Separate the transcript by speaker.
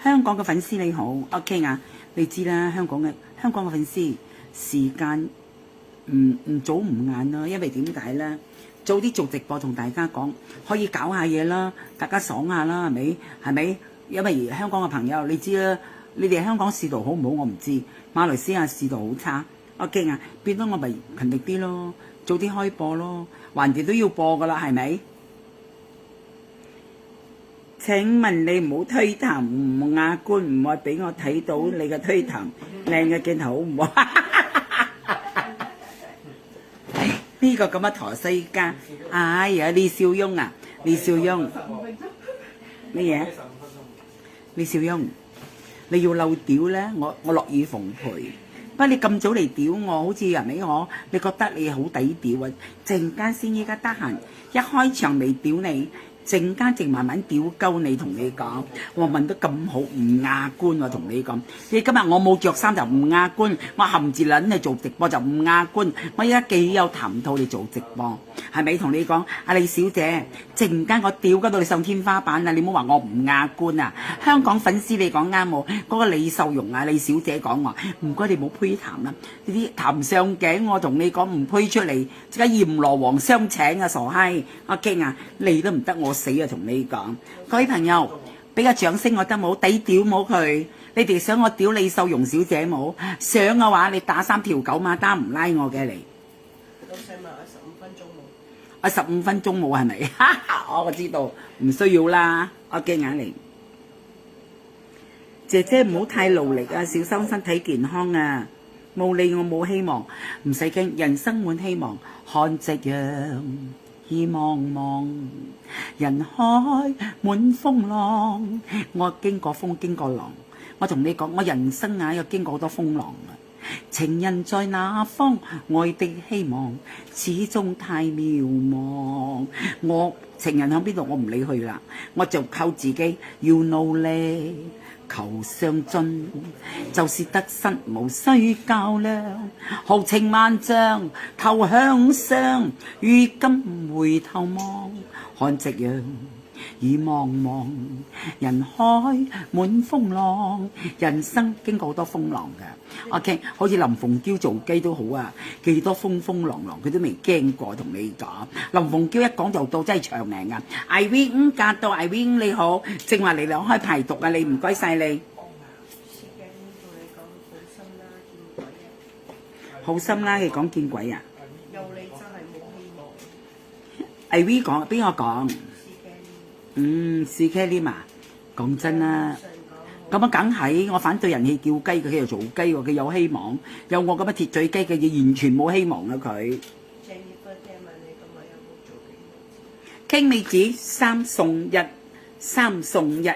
Speaker 1: 香港嘅粉絲你好 ，OK 啊？你知啦，香港嘅粉絲時間唔早唔晏啦，因為點解咧？早啲做直播同大家講，可以搞下嘢啦，大家爽下啦，係咪？係咪？因為香港嘅朋友你知啦，你哋香港市道好唔好我唔知，馬來西亞市道好差 ，OK 啊？變咗我咪勤力啲咯，早啲開播咯，橫掂都要播噶啦，係咪？請問你唔好推談吳亞官，唔愛俾我睇到你嘅推談靚嘅鏡頭好唔好？呢個咁嘅陀西家，哎呀，李少翁啊，李少翁，乜嘢？李少翁，你要漏屌咧，我樂意奉陪。不過你咁早嚟屌我，好似人哋我，你覺得你好抵屌啊？陣間先，依家得閒，一開場未屌你。陣間直慢慢屌鳩你，同你講，我問得咁好，吳亞官我同你講，你今日我冇着衫就吳亞官，我含住撚去做直播就吳亞官，我而家幾有談吐嚟做直播，係咪同你講？阿李小姐，陣間我屌鳩到你上天花板啦，你唔好話我吳亞官啊！香港粉絲你講啱喎，嗰個李秀容啊，李小姐講話，唔該你唔好推談啦，呢啲談上頸我同你講唔推出嚟，即刻閻羅王相請啊，傻閪！我驚啊，你都唔得我死啊！同你講，各位朋友，俾個掌聲我得冇？抵屌冇佢？你哋想我屌李秀容小姐冇？想嘅話，你打3條狗馬單唔拉我嘅你。
Speaker 2: 老細問我15分鐘冇。
Speaker 1: 我15分鐘冇係咪？我知道，唔需要啦。我驚眼嚟，姐姐唔好太勞力啊，小心身體健康啊！冇你我冇希望，唔使驚，人生滿希望，看夕陽。意茫茫，人海滿風浪。我經過風，經過浪。我同你講，我人生啊，有經過好多風浪啊。情人在那方，愛的希望始終太渺茫。我情人喺邊度，我唔理佢啦，我就靠自己，要努力。求上進，就是得失無需較量，豪情萬丈，頭向上。如今回頭望，看夕陽已茫茫，人海滿風浪。人生經過好多風浪㗎。OK， 好似林鳳嬌做雞都好啊，幾多風風浪浪佢都未驚過，同你講。林鳳嬌一講就到，真係長命啊！Irene 嫁到 Irene 你好，正話嚟兩開排毒啊，你唔該晒你。好心啦，佢講見鬼啊！
Speaker 2: 有你真係冇希望。
Speaker 1: Irene 講邊個講？CK 嘛，講真啦。咁啊，梗係我反對人氣叫雞嘅，佢又做雞喎，佢有希望。有我咁嘅鐵嘴雞嘅嘢，完全冇希望啊！佢。傾美子3送1，3送1。